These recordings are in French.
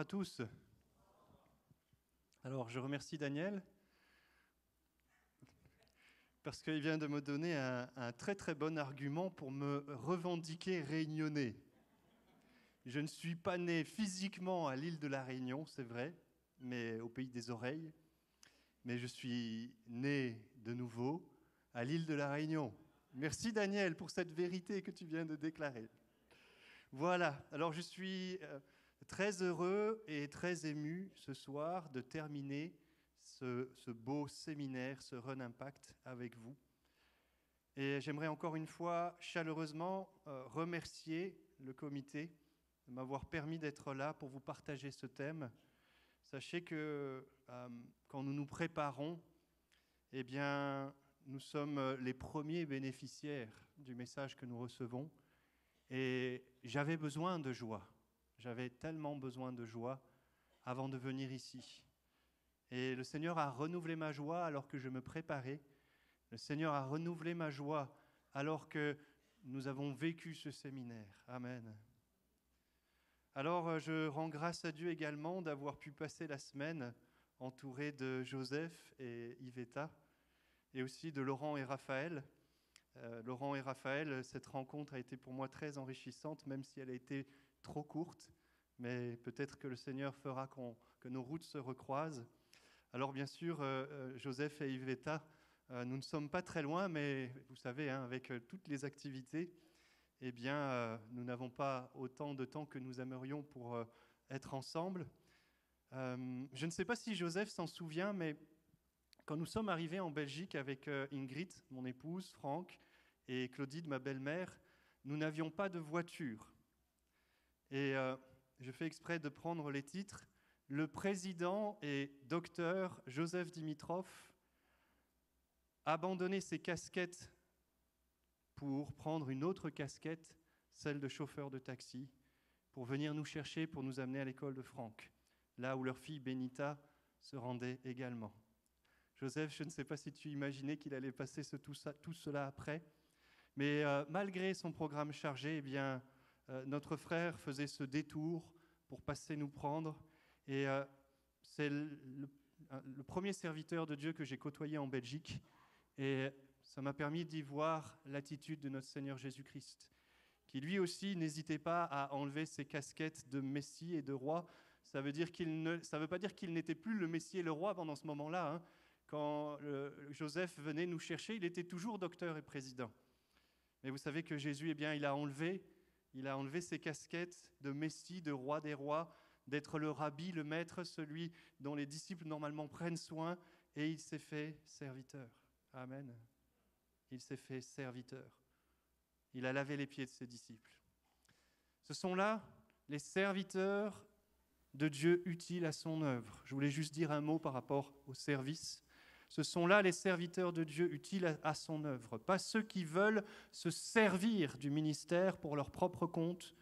Bonsoir à tous. Alors, je remercie Daniel parce qu'il vient de me donner un très très bon argument pour me revendiquer réunionnais. Je ne suis pas né physiquement à l'île de la Réunion, c'est vrai, mais au pays des oreilles, mais je suis né de nouveau à l'île de la Réunion. Merci Daniel pour cette vérité que tu viens de déclarer. Voilà, alors je suis très heureux et très ému ce soir de terminer ce beau séminaire, ce Run Impact avec vous. Et j'aimerais encore une fois chaleureusement remercier le comité de m'avoir permis d'être là pour vous partager ce thème. Sachez que quand nous nous préparons, eh bien, nous sommes les premiers bénéficiaires du message que nous recevons. Et j'avais besoin de joie. J'avais tellement besoin de joie avant de venir ici. Et le Seigneur a renouvelé ma joie alors que je me préparais. Le Seigneur a renouvelé ma joie alors que nous avons vécu ce séminaire. Amen. Alors, je rends grâce à Dieu également d'avoir pu passer la semaine entouré de Joseph et Yvetta, et aussi de Laurent et Raphaël. Laurent et Raphaël, cette rencontre a été pour moi très enrichissante, même si elle a été trop courte, mais peut-être que le Seigneur fera que nos routes se recroisent. Alors bien sûr, Joseph et Yvetta, nous ne sommes pas très loin, mais vous savez, avec toutes les activités, eh bien, nous n'avons pas autant de temps que nous aimerions pour être ensemble. Je ne sais pas si Joseph s'en souvient, mais quand nous sommes arrivés en Belgique avec Ingrid, mon épouse, Franck, et Claudine, ma belle-mère, nous n'avions pas de voiture. Et je fais exprès de prendre les titres. Le président et docteur Joseph Dimitrov a abandonné ses casquettes pour prendre une autre casquette, celle de chauffeur de taxi, pour venir nous chercher, pour nous amener à l'école de Franck, là où leur fille Benita se rendait également. Joseph, je ne sais pas si tu imaginais qu'il allait passer tout cela après, mais malgré son programme chargé, eh bien, notre frère faisait ce détour pour passer nous prendre. Et c'est le premier serviteur de Dieu que j'ai côtoyé en Belgique. Et ça m'a permis d'y voir l'attitude de notre Seigneur Jésus-Christ, qui lui aussi n'hésitait pas à enlever ses casquettes de Messie et de roi. Ça veut pas dire qu'il n'était plus le Messie et le roi pendant ce moment-là. Quand Joseph venait nous chercher, il était toujours docteur et président. Mais vous savez que Jésus, eh bien, il a enlevé ses casquettes de Messie, de roi des rois, d'être le rabbi, le maître, celui dont les disciples normalement prennent soin, et il s'est fait serviteur. Amen. Il s'est fait serviteur. Il a lavé les pieds de ses disciples. Ce sont là les serviteurs de Dieu utiles à son œuvre. Je voulais juste dire un mot par rapport au service. Ce sont là les serviteurs de Dieu utiles à son œuvre, pas ceux qui veulent se servir du ministère pour leur propre compte,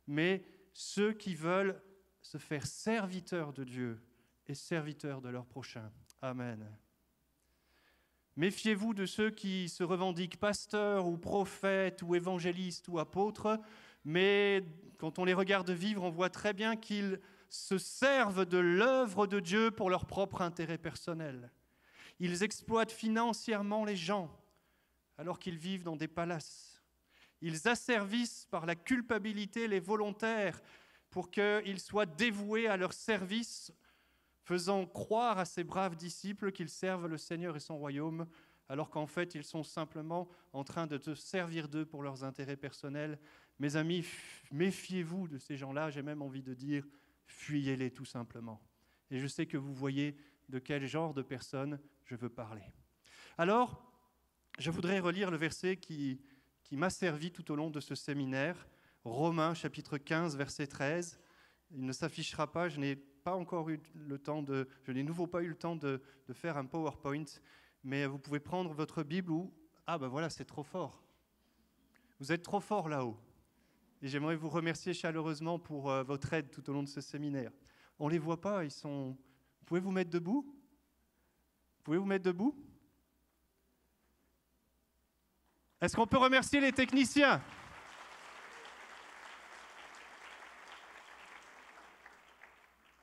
mais ceux qui veulent se faire serviteurs de Dieu et serviteurs de leur prochain. Amen. Méfiez-vous de ceux qui se revendiquent pasteurs ou prophètes ou évangélistes ou apôtres, mais quand on les regarde vivre, on voit très bien qu'ils se servent de l'œuvre de Dieu pour leur propre intérêt personnel. Ils exploitent financièrement les gens alors qu'ils vivent dans des palaces. Ils asservissent par la culpabilité les volontaires pour qu'ils soient dévoués à leur service, faisant croire à ces braves disciples qu'ils servent le Seigneur et son royaume, alors qu'en fait, ils sont simplement en train de te servir d'eux pour leurs intérêts personnels. Mes amis, méfiez-vous de ces gens-là, j'ai même envie de dire, fuyez-les tout simplement. Et je sais que vous voyez de quel genre de personnes je veux parler. Alors, je voudrais relire le verset qui m'a servi tout au long de ce séminaire, Romains chapitre 15, verset 13. Il ne s'affichera pas, je n'ai nouveau pas eu le temps de faire un PowerPoint, mais vous pouvez prendre votre Bible ou... Ah ben voilà, c'est trop fort. Vous êtes trop fort là-haut. Et j'aimerais vous remercier chaleureusement pour votre aide tout au long de ce séminaire. On ne les voit pas, ils sont... Vous pouvez vous mettre debout ? Est-ce qu'on peut remercier les techniciens ? « 」 « 」 « 」 « 」 « 」 « 」 « 」 « 」 « 」 « 」 « 」 « 」 « 」 « 」 « 」 « 」 « 」 « 」 « 」 « 」 « 」 « 」 « 」 « 」 « 」 « 」 « 」 « 」 « 」 « 」 «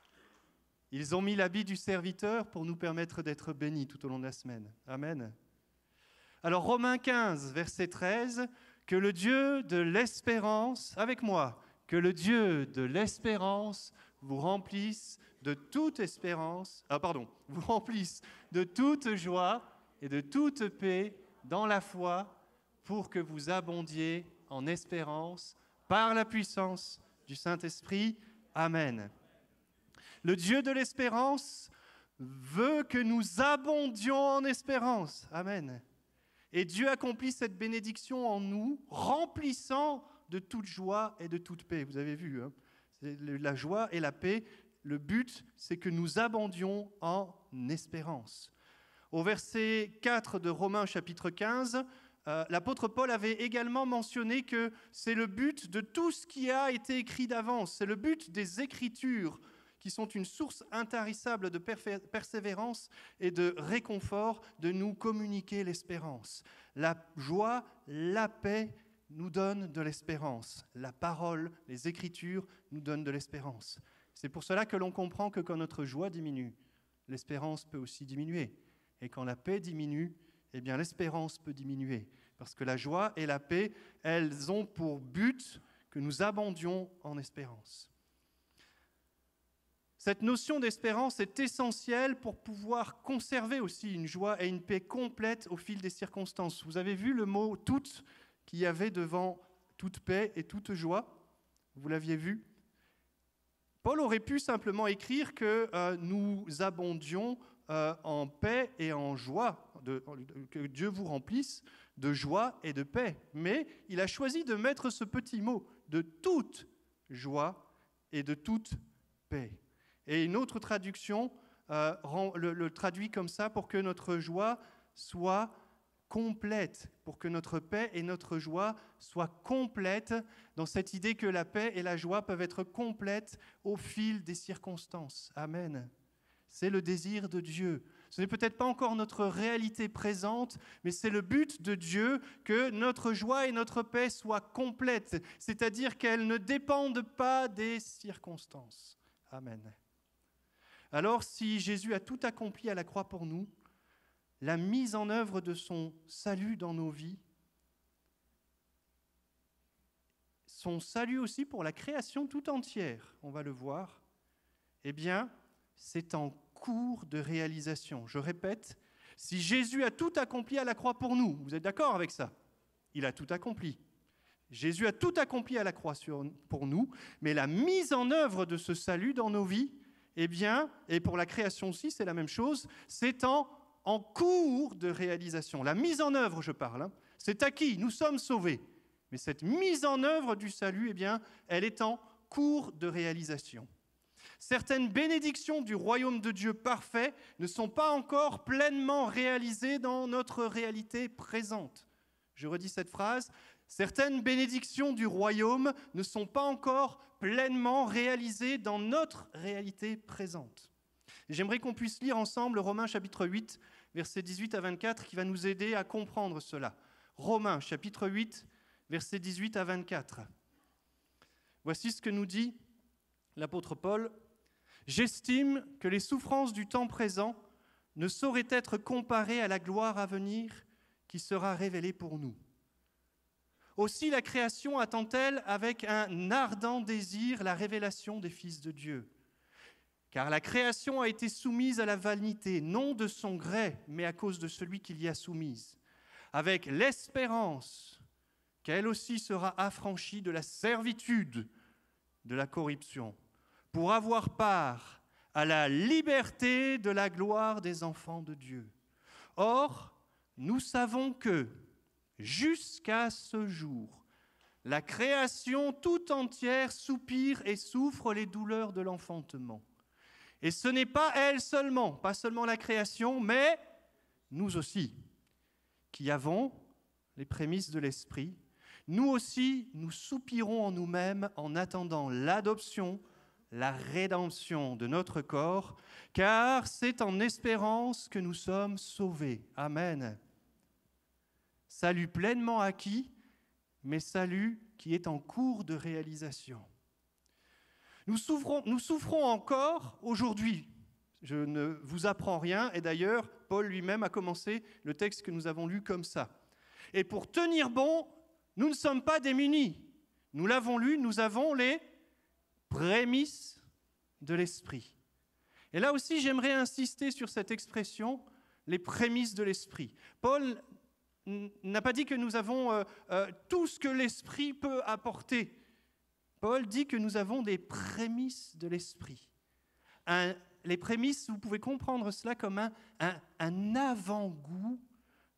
Ils ont mis l'habit du serviteur pour nous permettre d'être bénis tout au long de la semaine. Amen. Alors Romains 15, verset 13, que le Dieu de l'espérance, avec moi, que le Dieu de l'espérance vous remplisse de toute espérance, vous remplisse de toute joie et de toute paix dans la foi pour que vous abondiez en espérance par la puissance du Saint-Esprit. Amen. Le Dieu de l'espérance veut que nous abondions en espérance. Amen. Et Dieu accomplit cette bénédiction en nous, remplissant de toute joie et de toute paix. Vous avez vu, hein? C'est la joie et la paix. Le but, c'est que nous abondions en espérance. Au verset 4 de Romains chapitre 15, l'apôtre Paul avait également mentionné que c'est le but de tout ce qui a été écrit d'avance. C'est le but des Écritures qui sont une source intarissable de persévérance et de réconfort, de nous communiquer l'espérance. La joie, la paix nous donnent de l'espérance. La parole, les Écritures nous donnent de l'espérance. C'est pour cela que l'on comprend que quand notre joie diminue, l'espérance peut aussi diminuer. Et quand la paix diminue, eh bien l'espérance peut diminuer. Parce que la joie et la paix, elles ont pour but que nous abondions en espérance. Cette notion d'espérance est essentielle pour pouvoir conserver aussi une joie et une paix complète au fil des circonstances. Vous avez vu le mot « toute » qu'il y avait devant toute paix et toute joie? Vous l'aviez vu? Paul aurait pu simplement écrire que nous abondions en paix et en joie, que Dieu vous remplisse de joie et de paix. Mais il a choisi de mettre ce petit mot de toute joie et de toute paix. Et une autre traduction le traduit comme ça pour que notre joie soit complète, pour que notre paix et notre joie soient complètes, dans cette idée que la paix et la joie peuvent être complètes au fil des circonstances. Amen. C'est le désir de Dieu. Ce n'est peut-être pas encore notre réalité présente, mais c'est le but de Dieu que notre joie et notre paix soient complètes, c'est-à-dire qu'elles ne dépendent pas des circonstances. Amen. Alors, si Jésus a tout accompli à la croix pour nous, la mise en œuvre de son salut dans nos vies, son salut aussi pour la création tout entière, on va le voir, eh bien, c'est en cours de réalisation. Je répète, si Jésus a tout accompli à la croix pour nous, vous êtes d'accord avec ça? Il a tout accompli. Jésus a tout accompli à la croix pour nous, mais la mise en œuvre de ce salut dans nos vies, eh bien, et pour la création aussi, c'est la même chose, c'est en cours de réalisation. La mise en œuvre, je parle, hein, c'est acquis, nous sommes sauvés. Mais cette mise en œuvre du salut, eh bien, elle est en cours de réalisation. Certaines bénédictions du royaume de Dieu parfait ne sont pas encore pleinement réalisées dans notre réalité présente. Je redis cette phrase. Certaines bénédictions du royaume ne sont pas encore pleinement réalisées dans notre réalité présente. Et j'aimerais qu'on puisse lire ensemble Romains chapitre 8, versets 18 à 24, qui va nous aider à comprendre cela. Romains chapitre 8, versets 18 à 24. Voici ce que nous dit l'apôtre Paul. « J'estime que les souffrances du temps présent ne sauraient être comparées à la gloire à venir qui sera révélée pour nous. Aussi la création attend-elle avec un ardent désir la révélation des fils de Dieu. Car la création a été soumise à la vanité, non de son gré, mais à cause de celui qui l'y a soumise, avec l'espérance qu'elle aussi sera affranchie de la servitude de la corruption, pour avoir part à la liberté de la gloire des enfants de Dieu. Or, nous savons que, jusqu'à ce jour, la création tout entière soupire et souffre les douleurs de l'enfantement. Et ce n'est pas elle seulement, pas seulement la création, mais nous aussi, qui avons les prémices de l'Esprit. Nous aussi, nous soupirons en nous-mêmes en attendant l'adoption, la rédemption de notre corps, car c'est en espérance que nous sommes sauvés. Amen. Salut pleinement acquis, mais salut qui est en cours de réalisation. Nous souffrons encore aujourd'hui Je ne vous apprends rien, et d'ailleurs, Paul lui-même a commencé le texte que nous avons lu comme ça. Et pour tenir bon, nous ne sommes pas démunis. Nous l'avons lu, nous avons les prémices de l'esprit. Et là aussi, j'aimerais insister sur cette expression, les prémices de l'esprit. Paul n'a pas dit que nous avons tout ce que l'esprit peut apporter. Paul dit que nous avons des prémices de l'esprit. Les prémices, vous pouvez comprendre cela comme un avant-goût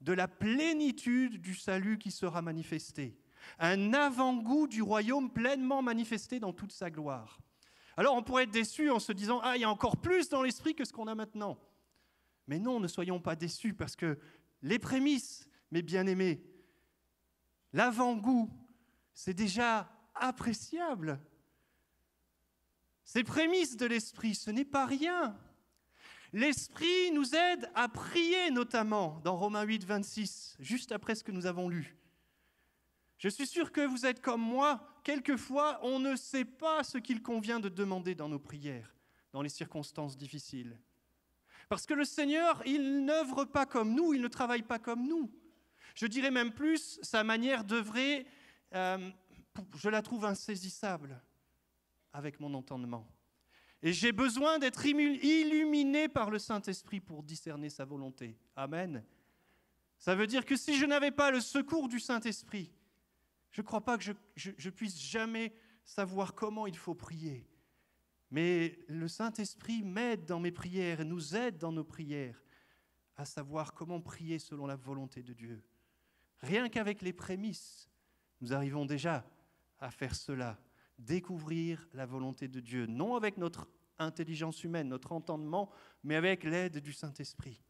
de la plénitude du salut qui sera manifesté. Un avant-goût du royaume pleinement manifesté dans toute sa gloire. Alors on pourrait être déçu en se disant « Ah, il y a encore plus dans l'esprit que ce qu'on a maintenant ». Mais non, ne soyons pas déçus parce que les prémices, mes bien-aimés, l'avant-goût, c'est déjà appréciable. Ces prémices de l'esprit, ce n'est pas rien. L'esprit nous aide à prier notamment dans Romains 8, 26, juste après ce que nous avons lu. Je suis sûr que vous êtes comme moi, quelquefois on ne sait pas ce qu'il convient de demander dans nos prières, dans les circonstances difficiles. Parce que le Seigneur, il n'œuvre pas comme nous, il ne travaille pas comme nous. Je dirais même plus, sa manière d'œuvrer, je la trouve insaisissable avec mon entendement. Et j'ai besoin d'être illuminé par le Saint-Esprit pour discerner sa volonté. Amen. Ça veut dire que si je n'avais pas le secours du Saint-Esprit, je ne crois pas que je puisse jamais savoir comment il faut prier. Mais le Saint-Esprit m'aide dans mes prières et nous aide dans nos prières à savoir comment prier selon la volonté de Dieu. Rien qu'avec les prémices, nous arrivons déjà à faire cela, découvrir la volonté de Dieu, non avec notre intelligence humaine, notre entendement, mais avec l'aide du Saint-Esprit.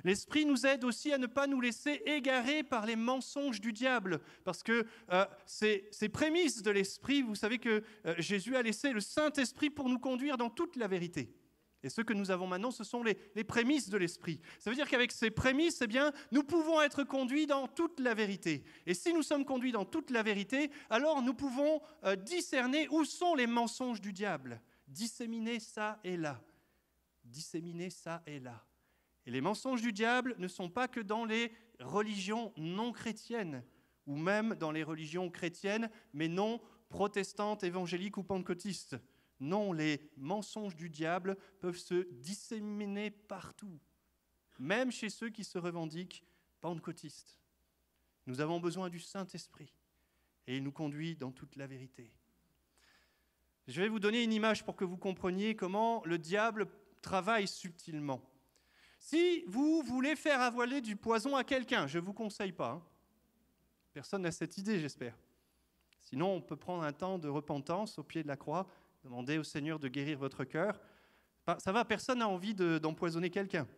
L'Esprit nous aide aussi à ne pas nous laisser égarer par les mensonges du diable, parce que ces prémices de l'Esprit, vous savez que Jésus a laissé le Saint-Esprit pour nous conduire dans toute la vérité. Et ce que nous avons maintenant, ce sont les prémices de l'Esprit. Ça veut dire qu'avec ces prémices, eh bien, nous pouvons être conduits dans toute la vérité. Et si nous sommes conduits dans toute la vérité, alors nous pouvons discerner où sont les mensonges du diable. Disséminer ça et là. Disséminer ça et là. Et les mensonges du diable ne sont pas que dans les religions non chrétiennes, ou même dans les religions chrétiennes, mais non protestantes, évangéliques ou pentecôtistes. Non, les mensonges du diable peuvent se disséminer partout, même chez ceux qui se revendiquent pentecôtistes. Nous avons besoin du Saint-Esprit, et il nous conduit dans toute la vérité. Je vais vous donner une image pour que vous compreniez comment le diable travaille subtilement. Si vous voulez faire avaler du poison à quelqu'un, je ne vous conseille pas. Hein. Personne n'a cette idée, j'espère. Sinon, on peut prendre un temps de repentance au pied de la croix, demander au Seigneur de guérir votre cœur. Ça va, personne n'a envie d'empoisonner quelqu'un.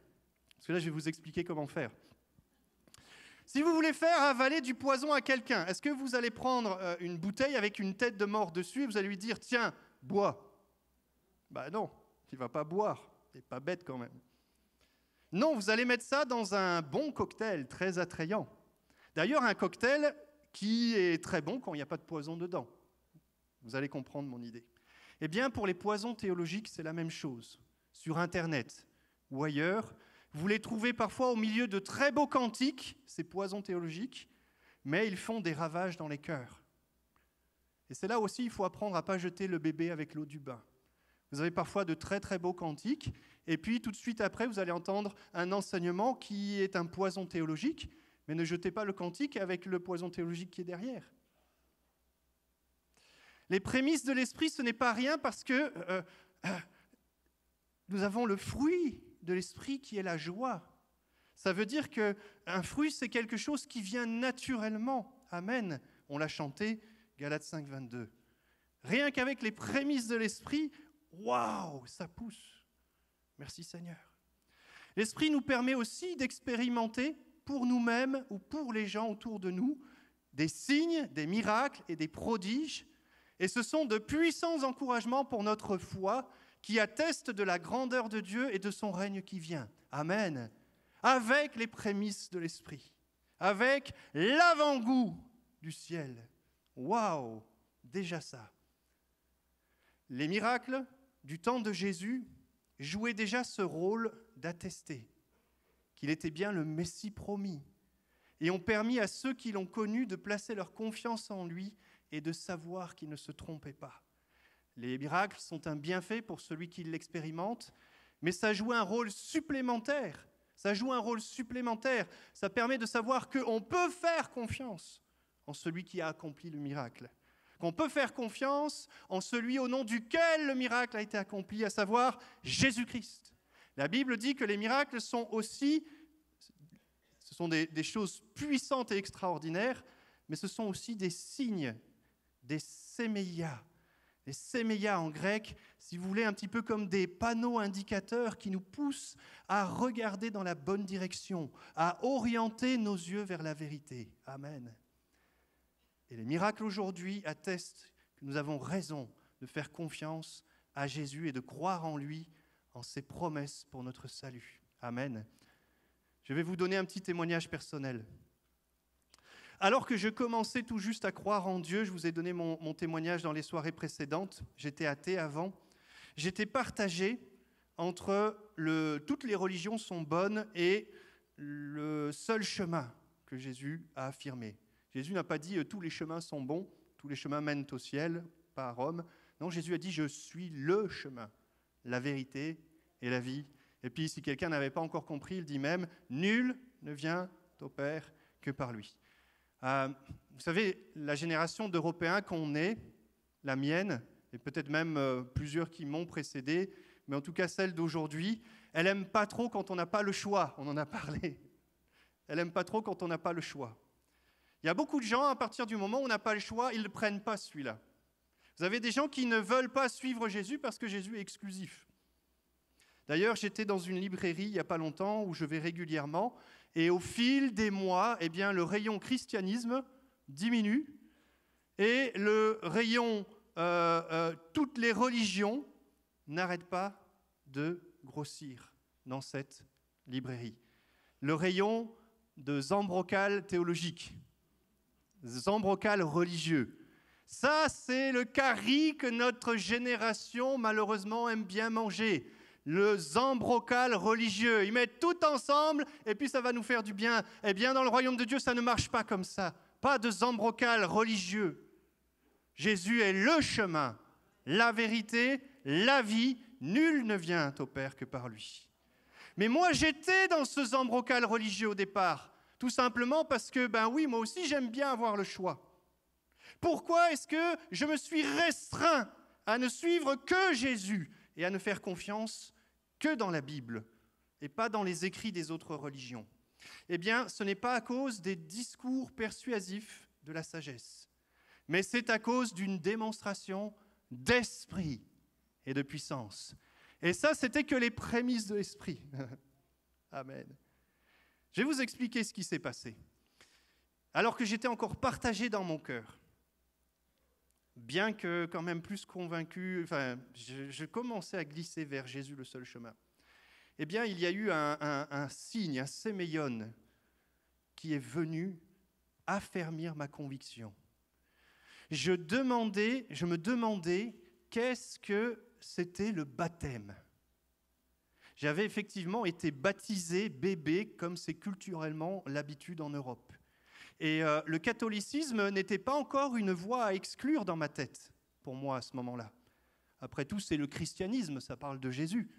Parce que là, je vais vous expliquer comment faire. Si vous voulez faire avaler du poison à quelqu'un, est-ce que vous allez prendre une bouteille avec une tête de mort dessus et vous allez lui dire « Tiens, bois ». Ben non, il ne va pas boire. Il n'est pas bête quand même. Non, vous allez mettre ça dans un bon cocktail très attrayant. D'ailleurs, un cocktail qui est très bon quand il n'y a pas de poison dedans. Vous allez comprendre mon idée. Eh bien, pour les poisons théologiques, c'est la même chose. Sur Internet ou ailleurs, vous les trouvez parfois au milieu de très beaux cantiques, ces poisons théologiques, mais ils font des ravages dans les cœurs. Et c'est là aussi, il faut apprendre à ne pas jeter le bébé avec l'eau du bain. Vous avez parfois de très très beaux cantiques, et puis tout de suite après, vous allez entendre un enseignement qui est un poison théologique, mais ne jetez pas le cantique avec le poison théologique qui est derrière. Les prémices de l'esprit, ce n'est pas rien parce que nous avons le fruit de l'esprit qui est la joie. Ça veut dire qu'un fruit, c'est quelque chose qui vient naturellement. Amen. On l'a chanté, Galates 5, 22. Rien qu'avec les prémices de l'esprit, waouh, ça pousse. Merci Seigneur. L'esprit nous permet aussi d'expérimenter pour nous-mêmes ou pour les gens autour de nous des signes, des miracles et des prodiges. Et ce sont de puissants encouragements pour notre foi qui attestent de la grandeur de Dieu et de son règne qui vient. Amen. Avec les prémices de l'esprit, avec l'avant-goût du ciel. Waouh, déjà ça. Les miracles du temps de Jésus jouaient déjà ce rôle d'attester qu'il était bien le Messie promis et ont permis à ceux qui l'ont connu de placer leur confiance en lui et de savoir qu'il ne se trompait pas. Les miracles sont un bienfait pour celui qui l'expérimente, mais ça joue un rôle supplémentaire. Ça joue un rôle supplémentaire. Ça permet de savoir qu'on peut faire confiance en celui qui a accompli le miracle. Qu'on peut faire confiance en celui au nom duquel le miracle a été accompli, à savoir Jésus-Christ. La Bible dit que les miracles sont aussi, ce sont des choses puissantes et extraordinaires, mais ce sont aussi des signes, des séméias. Les séméias en grec, si vous voulez, un petit peu comme des panneaux indicateurs qui nous poussent à regarder dans la bonne direction, à orienter nos yeux vers la vérité. Amen. Et les miracles aujourd'hui attestent que nous avons raison de faire confiance à Jésus et de croire en lui, en ses promesses pour notre salut. Amen. Je vais vous donner un petit témoignage personnel. Alors que je commençais tout juste à croire en Dieu, je vous ai donné mon témoignage dans les soirées précédentes, j'étais athée avant, j'étais partagé entre toutes les religions sont bonnes et le seul chemin que Jésus a affirmé. Jésus n'a pas dit « tous les chemins sont bons, tous les chemins mènent au ciel », pas à Rome. Non, Jésus a dit « je suis le chemin, la vérité et la vie ». Et puis, si quelqu'un n'avait pas encore compris, il dit même « nul ne vient au Père que par lui ». Vous savez, la génération d'Européens qu'on est, la mienne, et peut-être même plusieurs qui m'ont précédé, mais en tout cas celle d'aujourd'hui, elle n'aime pas trop quand on n'a pas le choix, on en a parlé. Elle n'aime pas trop quand on n'a pas le choix. Il y a beaucoup de gens, à partir du moment où on n'a pas le choix, ils ne prennent pas celui-là. Vous avez des gens qui ne veulent pas suivre Jésus parce que Jésus est exclusif. D'ailleurs, j'étais dans une librairie il n'y a pas longtemps où je vais régulièrement, et au fil des mois, eh bien, le rayon christianisme diminue et le rayon toutes les religions n'arrêtent pas de grossir dans cette librairie. Le rayon de zambrocal théologique, zambrocal religieux. Ça, c'est le carry que notre génération, malheureusement, aime bien manger. Le zambrocal religieux. Ils mettent tout ensemble et puis ça va nous faire du bien. Eh bien, dans le royaume de Dieu, ça ne marche pas comme ça. Pas de zambrocal religieux. Jésus est le chemin, la vérité, la vie. Nul ne vient au Père que par lui. Mais moi, j'étais dans ce zambrocal religieux au départ. Tout simplement parce que, ben oui, moi aussi, j'aime bien avoir le choix. Pourquoi est-ce que je me suis restreint à ne suivre que Jésus et à ne faire confiance que dans la Bible et pas dans les écrits des autres religions? Eh bien, ce n'est pas à cause des discours persuasifs de la sagesse, mais c'est à cause d'une démonstration d'esprit et de puissance. Et ça, c'était que les prémices de l'esprit. Amen. Je vais vous expliquer ce qui s'est passé. Alors que j'étais encore partagé dans mon cœur, bien que quand même plus convaincu, je commençais à glisser vers Jésus, le seul chemin. Eh bien, il y a eu un signe, un séméion, qui est venu affermir ma conviction. Je me demandais qu'est-ce que c'était le baptême. J'avais effectivement été baptisé bébé, comme c'est culturellement l'habitude en Europe. Et le catholicisme n'était pas encore une voie à exclure dans ma tête, pour moi, à ce moment-là. Après tout, c'est le christianisme, ça parle de Jésus.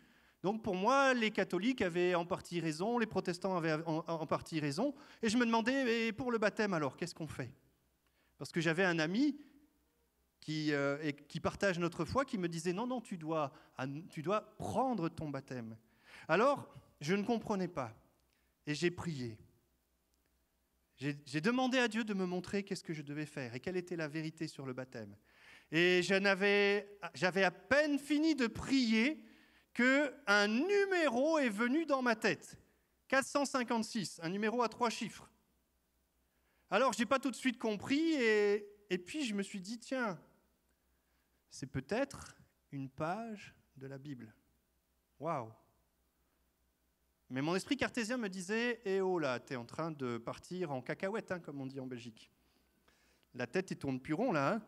Donc pour moi, les catholiques avaient en partie raison, les protestants avaient en partie raison, et je me demandais, et pour le baptême alors, qu'est-ce qu'on fait? Parce que j'avais un ami qui partage notre foi, qui me disait, non, tu dois prendre ton baptême. Alors, je ne comprenais pas, et j'ai prié. J'ai demandé à Dieu de me montrer qu'est-ce que je devais faire et quelle était la vérité sur le baptême. Et j'avais à peine fini de prier qu'un numéro est venu dans ma tête. 456, un numéro à 3 chiffres. Alors, je n'ai pas tout de suite compris et puis je me suis dit, tiens, c'est peut-être une page de la Bible. Waouh! Mais mon esprit cartésien me disait « Eh oh là, t'es en train de partir en cacahuète, hein, comme on dit en Belgique. La tête, elle tourne plus rond, là. Hein.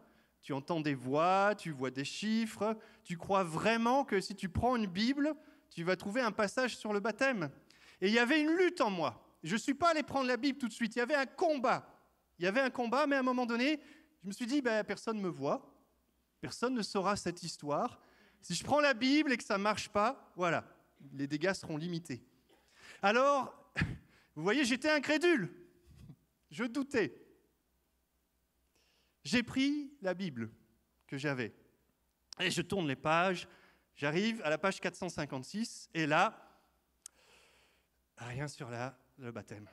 Tu entends des voix, tu vois des chiffres. Tu crois vraiment que si tu prends une Bible, tu vas trouver un passage sur le baptême. Et il y avait une lutte en moi. Je ne suis pas allé prendre la Bible tout de suite. Il y avait un combat. Il y avait un combat, mais à un moment donné, je me suis dit, personne ne me voit. Personne ne saura cette histoire. Si je prends la Bible et que ça ne marche pas, voilà, les dégâts seront limités. Alors, vous voyez, j'étais incrédule. Je doutais. J'ai pris la Bible que j'avais. Et je tourne les pages. J'arrive à la page 456. Et là, rien sur le baptême.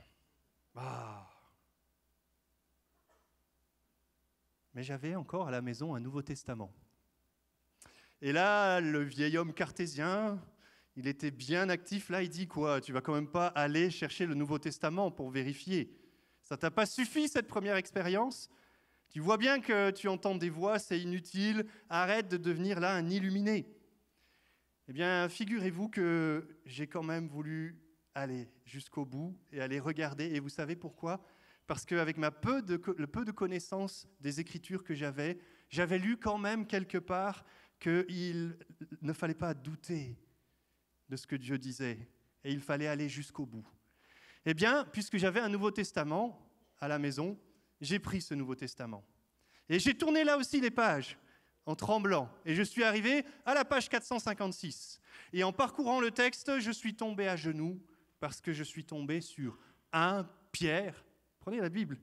Mais j'avais encore à la maison un Nouveau Testament. Et là, le vieil homme cartésien, il était bien actif. Là, il dit quoi ? Tu vas quand même pas aller chercher le Nouveau Testament pour vérifier. Ça t'a pas suffi cette première expérience ? Tu vois bien que tu entends des voix, c'est inutile. Arrête de devenir là un illuminé. Eh bien, figurez-vous que j'ai quand même voulu aller jusqu'au bout et aller regarder. Et vous savez pourquoi ? Parce qu'avec le peu de connaissances des Écritures que j'avais lu quand même quelque part qu'il ne fallait pas douter de ce que Dieu disait. Et il fallait aller jusqu'au bout. Eh bien, puisque j'avais un Nouveau Testament à la maison, j'ai pris ce Nouveau Testament. Et j'ai tourné là aussi les pages en tremblant. Et je suis arrivé à la page 456. Et en parcourant le texte, je suis tombé à genoux parce que je suis tombé sur 1 Pierre. Prenez la Bible.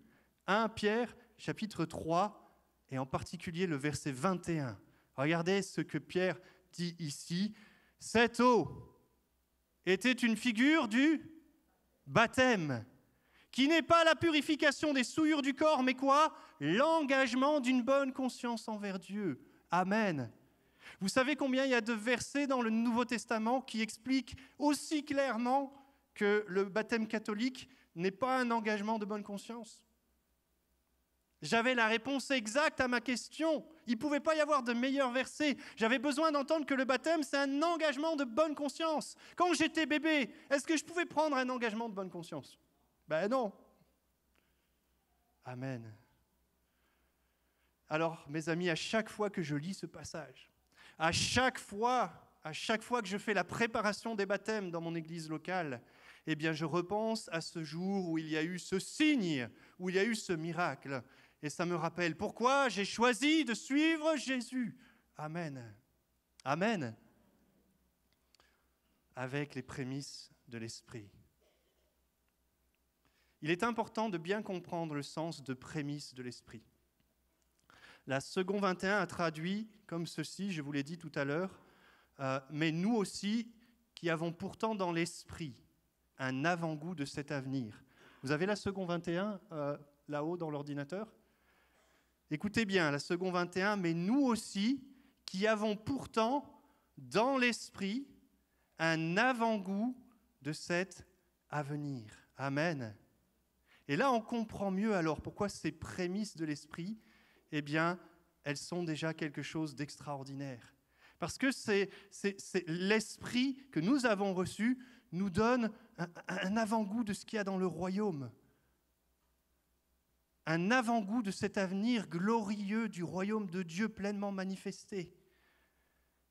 1 Pierre, chapitre 3, et en particulier le verset 21. Regardez ce que Pierre dit ici. Cette eau était une figure du baptême, qui n'est pas la purification des souillures du corps, mais quoi ? L'engagement d'une bonne conscience envers Dieu. Amen. Vous savez combien il y a de versets dans le Nouveau Testament qui expliquent aussi clairement que le baptême catholique n'est pas un engagement de bonne conscience ? J'avais la réponse exacte à ma question. Il ne pouvait pas y avoir de meilleur verset. J'avais besoin d'entendre que le baptême, c'est un engagement de bonne conscience. Quand j'étais bébé, est-ce que je pouvais prendre un engagement de bonne conscience ? Non. Amen. Alors, mes amis, à chaque fois que je lis ce passage, à chaque fois que je fais la préparation des baptêmes dans mon église locale, eh bien, je repense à ce jour où il y a eu ce signe, où il y a eu ce miracle. Et ça me rappelle pourquoi j'ai choisi de suivre Jésus. Amen. Amen. Avec les prémices de l'Esprit. Il est important de bien comprendre le sens de prémices de l'Esprit. La Second 21 a traduit comme ceci, je vous l'ai dit tout à l'heure, mais nous aussi qui avons pourtant dans l'Esprit un avant-goût de cet avenir. Vous avez la Second 21 là-haut dans l'ordinateur ? Écoutez bien, la Second 21, mais nous aussi qui avons pourtant dans l'Esprit un avant-goût de cet avenir. Amen. Et là, on comprend mieux alors pourquoi ces prémices de l'Esprit, eh bien, elles sont déjà quelque chose d'extraordinaire. Parce que c'est l'Esprit que nous avons reçu nous donne un avant-goût de ce qu'il y a dans le royaume. Un avant-goût de cet avenir glorieux du royaume de Dieu pleinement manifesté.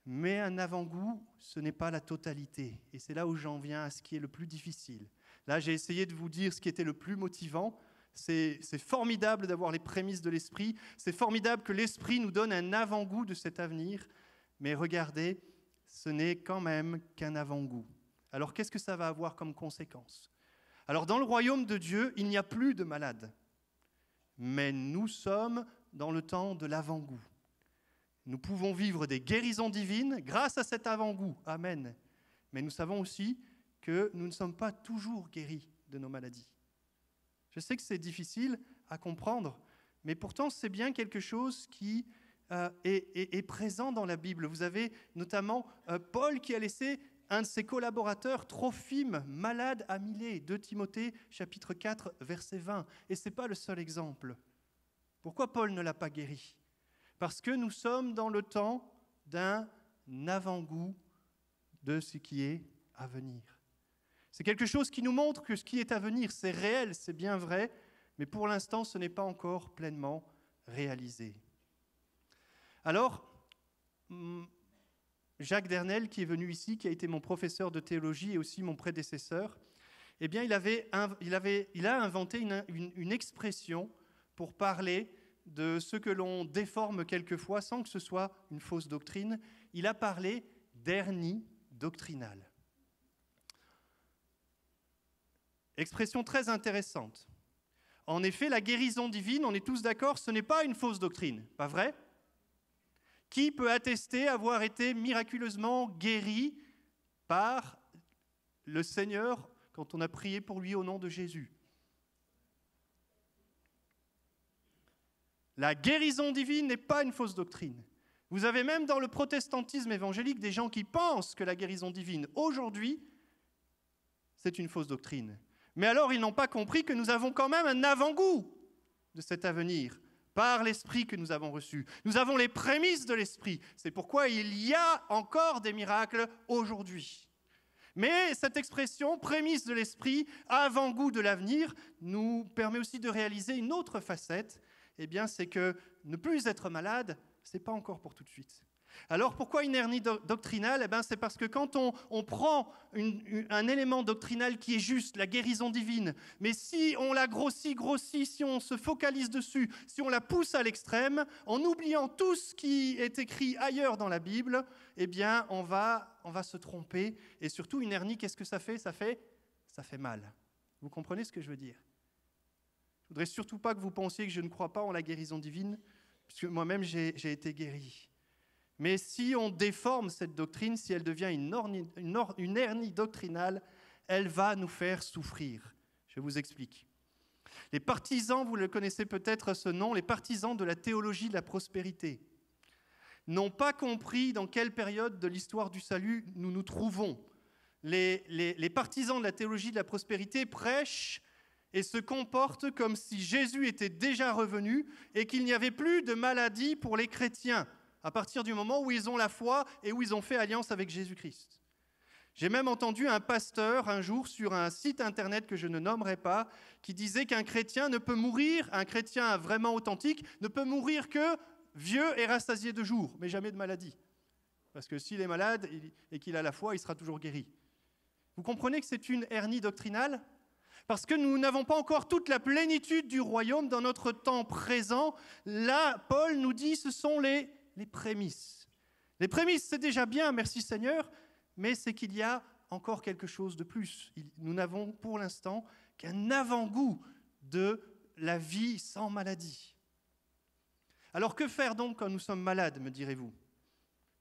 Mais un avant-goût, ce n'est pas la totalité. Et c'est là où j'en viens à ce qui est le plus difficile. Là, j'ai essayé de vous dire ce qui était le plus motivant. C'est formidable d'avoir les prémices de l'Esprit. C'est formidable que l'Esprit nous donne un avant-goût de cet avenir. Mais regardez, ce n'est quand même qu'un avant-goût. Alors, qu'est-ce que ça va avoir comme conséquence ? Alors, dans le royaume de Dieu, il n'y a plus de malades. Mais nous sommes dans le temps de l'avant-goût. Nous pouvons vivre des guérisons divines grâce à cet avant-goût. Amen. Mais nous savons aussi que nous ne sommes pas toujours guéris de nos maladies. Je sais que c'est difficile à comprendre, mais pourtant c'est bien quelque chose qui est présent dans la Bible. Vous avez notamment Paul qui a laissé un de ses collaborateurs, Trophime, malade à Milet, 2 Timothée, chapitre 4, verset 20. Et ce n'est pas le seul exemple. Pourquoi Paul ne l'a pas guéri ? Parce que nous sommes dans le temps d'un avant-goût de ce qui est à venir. C'est quelque chose qui nous montre que ce qui est à venir, c'est réel, c'est bien vrai, mais pour l'instant, ce n'est pas encore pleinement réalisé. Alors, Jacques Dernel, qui est venu ici, qui a été mon professeur de théologie et aussi mon prédécesseur, eh bien, il a inventé une expression pour parler de ce que l'on déforme quelquefois sans que ce soit une fausse doctrine. Il a parlé d'hernie doctrinale. Expression très intéressante. En effet, la guérison divine, on est tous d'accord, ce n'est pas une fausse doctrine, pas vrai ? Qui peut attester avoir été miraculeusement guéri par le Seigneur quand on a prié pour lui au nom de Jésus? La guérison divine n'est pas une fausse doctrine. Vous avez même dans le protestantisme évangélique des gens qui pensent que la guérison divine, aujourd'hui, c'est une fausse doctrine. Mais alors, ils n'ont pas compris que nous avons quand même un avant-goût de cet avenir par l'Esprit que nous avons reçu. Nous avons les prémices de l'Esprit. C'est pourquoi il y a encore des miracles aujourd'hui. Mais cette expression, prémisse de l'Esprit, avant-goût de l'avenir, nous permet aussi de réaliser une autre facette. Eh bien, c'est que ne plus être malade, ce n'est pas encore pour tout de suite. Alors, pourquoi une hernie doctrinale ? Eh bien, c'est parce que quand on prend un élément doctrinal qui est juste, la guérison divine, mais si on la grossit, si on se focalise dessus, si on la pousse à l'extrême, en oubliant tout ce qui est écrit ailleurs dans la Bible, eh bien, on va se tromper. Et surtout, une hernie, qu'est-ce que ça fait ? Ça fait mal. Vous comprenez ce que je veux dire ? Je ne voudrais surtout pas que vous pensiez que je ne crois pas en la guérison divine, puisque moi-même, j'ai été guéri. Mais si on déforme cette doctrine, si elle devient une hernie doctrinale, elle va nous faire souffrir. Je vous explique. Les partisans, vous le connaissez peut-être ce nom, les partisans de la théologie de la prospérité, n'ont pas compris dans quelle période de l'histoire du salut nous nous trouvons. Les partisans de la théologie de la prospérité prêchent et se comportent comme si Jésus était déjà revenu et qu'il n'y avait plus de maladie pour les chrétiens, à partir du moment où ils ont la foi et où ils ont fait alliance avec Jésus-Christ. J'ai même entendu un pasteur un jour sur un site internet que je ne nommerai pas, qui disait qu'un chrétien ne peut mourir, un chrétien vraiment authentique, ne peut mourir que vieux et rassasié de jours, mais jamais de maladie. Parce que s'il est malade et qu'il a la foi, il sera toujours guéri. Vous comprenez que c'est une hernie doctrinale ? Parce que nous n'avons pas encore toute la plénitude du royaume dans notre temps présent. Là, Paul nous dit, ce sont les prémices. Les prémices, c'est déjà bien, merci Seigneur, mais c'est qu'il y a encore quelque chose de plus. Nous n'avons pour l'instant qu'un avant-goût de la vie sans maladie. Alors que faire donc quand nous sommes malades, me direz-vous ?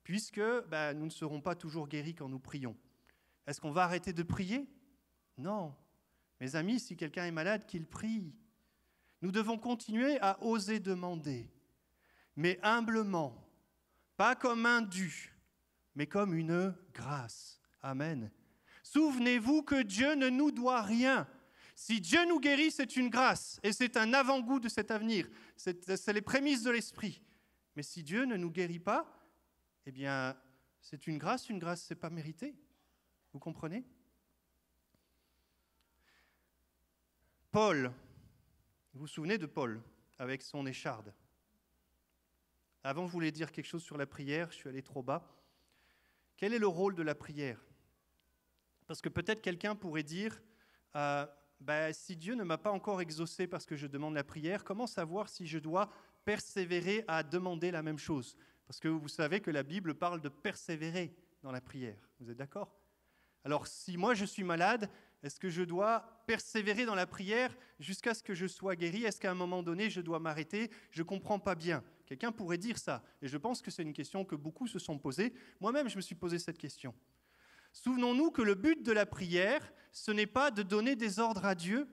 Puisque nous ne serons pas toujours guéris quand nous prions. Est-ce qu'on va arrêter de prier ? Non. Mes amis, si quelqu'un est malade, qu'il prie. Nous devons continuer à oser demander, mais humblement, pas comme un dû, mais comme une grâce. Amen. Souvenez-vous que Dieu ne nous doit rien. Si Dieu nous guérit, c'est une grâce, et c'est un avant-goût de cet avenir. C'est les prémices de l'Esprit. Mais si Dieu ne nous guérit pas, eh bien, c'est une grâce, ce n'est pas mérité. Vous comprenez ? Paul, vous vous souvenez de Paul, avec son écharde. Avant, je voulais dire quelque chose sur la prière, je suis allé trop bas. Quel est le rôle de la prière ? Parce que peut-être quelqu'un pourrait dire, si Dieu ne m'a pas encore exaucé parce que je demande la prière, comment savoir si je dois persévérer à demander la même chose ? Parce que vous savez que la Bible parle de persévérer dans la prière. Vous êtes d'accord ? Alors, si moi je suis malade, est-ce que je dois persévérer dans la prière jusqu'à ce que je sois guéri ? Est-ce qu'à un moment donné, je dois m'arrêter ? Je ne comprends pas bien. Quelqu'un pourrait dire ça. Et je pense que c'est une question que beaucoup se sont posées. Moi-même, je me suis posé cette question. Souvenons-nous que le but de la prière, ce n'est pas de donner des ordres à Dieu,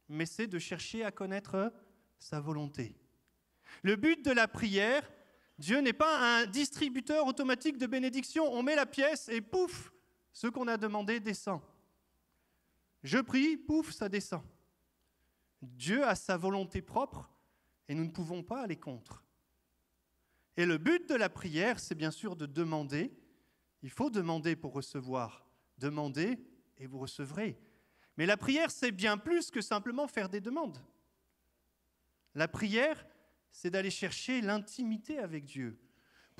mais c'est de chercher à connaître sa volonté. Le but de la prière, Dieu n'est pas un distributeur automatique de bénédictions. On met la pièce et pouf, ce qu'on a demandé descend. Je prie, pouf, ça descend. Dieu a sa volonté propre et nous ne pouvons pas aller contre. Et le but de la prière, c'est bien sûr de demander. Il faut demander pour recevoir. Demandez et vous recevrez. Mais la prière, c'est bien plus que simplement faire des demandes. La prière, c'est d'aller chercher l'intimité avec Dieu.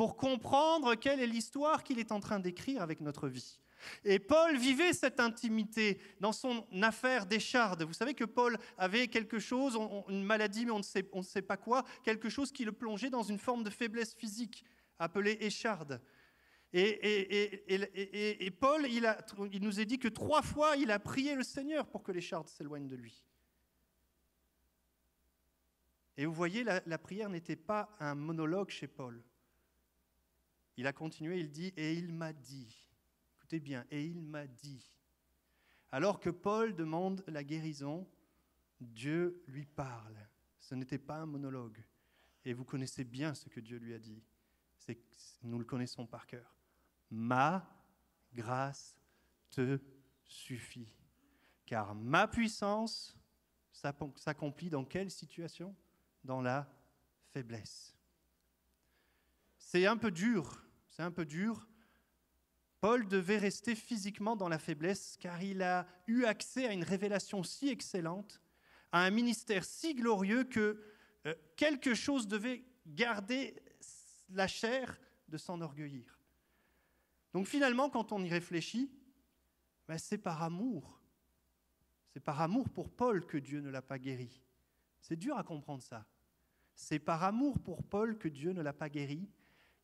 pour comprendre quelle est l'histoire qu'il est en train d'écrire avec notre vie. Et Paul vivait cette intimité dans son affaire d'écharde. Vous savez que Paul avait quelque chose, une maladie, mais on ne sait pas quoi, quelque chose qui le plongeait dans une forme de faiblesse physique, appelée écharde. Et Paul, il nous est dit que 3 fois, il a prié le Seigneur pour que l'écharde s'éloigne de lui. Et vous voyez, la prière n'était pas un monologue chez Paul. Il a continué, il dit « Et il m'a dit ». Écoutez bien, « Et il m'a dit ». Alors que Paul demande la guérison, Dieu lui parle. Ce n'était pas un monologue. Et vous connaissez bien ce que Dieu lui a dit. Nous le connaissons par cœur. « Ma grâce te suffit. Car ma puissance s'accomplit dans quelle situation ? Dans la faiblesse. » C'est un peu dur. Paul devait rester physiquement dans la faiblesse car il a eu accès à une révélation si excellente, à un ministère si glorieux que quelque chose devait garder la chair de s'enorgueillir. Donc finalement, quand on y réfléchit, c'est par amour. C'est par amour pour Paul que Dieu ne l'a pas guéri. C'est dur à comprendre ça. C'est par amour pour Paul que Dieu ne l'a pas guéri,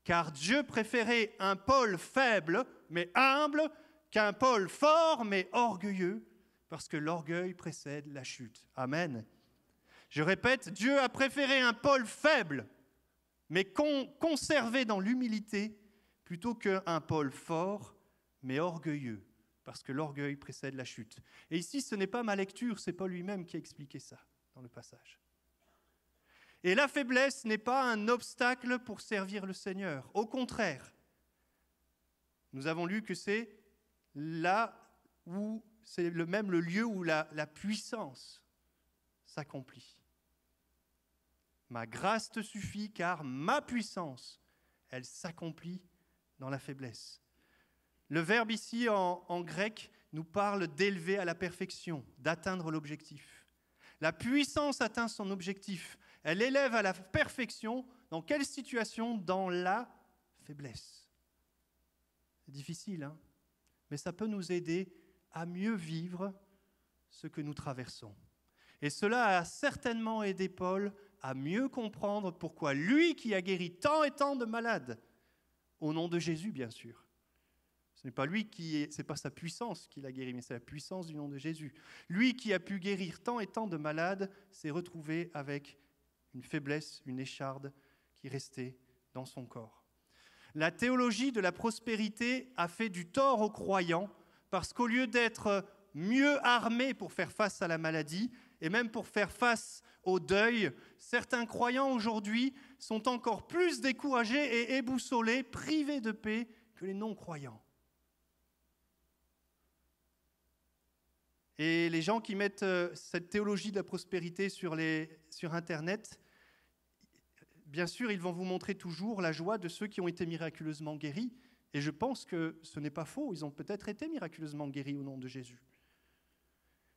car Dieu préférait un Paul faible, mais humble, qu'un Paul fort, mais orgueilleux, parce que l'orgueil précède la chute. Amen. Je répète, Dieu a préféré un Paul faible, mais conservé dans l'humilité, plutôt qu'un Paul fort, mais orgueilleux, parce que l'orgueil précède la chute. Et ici, ce n'est pas ma lecture, c'est Paul lui-même qui a expliqué ça dans le passage. Et la faiblesse n'est pas un obstacle pour servir le Seigneur. Au contraire, nous avons lu que c'est là où c'est même le lieu où la puissance s'accomplit. Ma grâce te suffit car ma puissance, elle s'accomplit dans la faiblesse. Le verbe ici en grec nous parle d'élever à la perfection, d'atteindre l'objectif. La puissance atteint son objectif. Elle élève à la perfection. Dans quelle situation ? Dans la faiblesse. C'est difficile, hein ? Mais ça peut nous aider à mieux vivre ce que nous traversons. Et cela a certainement aidé Paul à mieux comprendre pourquoi lui qui a guéri tant et tant de malades, au nom de Jésus bien sûr. Ce n'est pas lui c'est pas sa puissance qui l'a guéri, mais c'est la puissance du nom de Jésus. Lui qui a pu guérir tant et tant de malades s'est retrouvé avec une faiblesse, une écharde qui restait dans son corps. La théologie de la prospérité a fait du tort aux croyants parce qu'au lieu d'être mieux armés pour faire face à la maladie et même pour faire face au deuil, certains croyants aujourd'hui sont encore plus découragés et éboussolés, privés de paix que les non-croyants. Et les gens qui mettent cette théologie de la prospérité sur Internet, bien sûr, ils vont vous montrer toujours la joie de ceux qui ont été miraculeusement guéris. Et je pense que ce n'est pas faux, ils ont peut-être été miraculeusement guéris au nom de Jésus.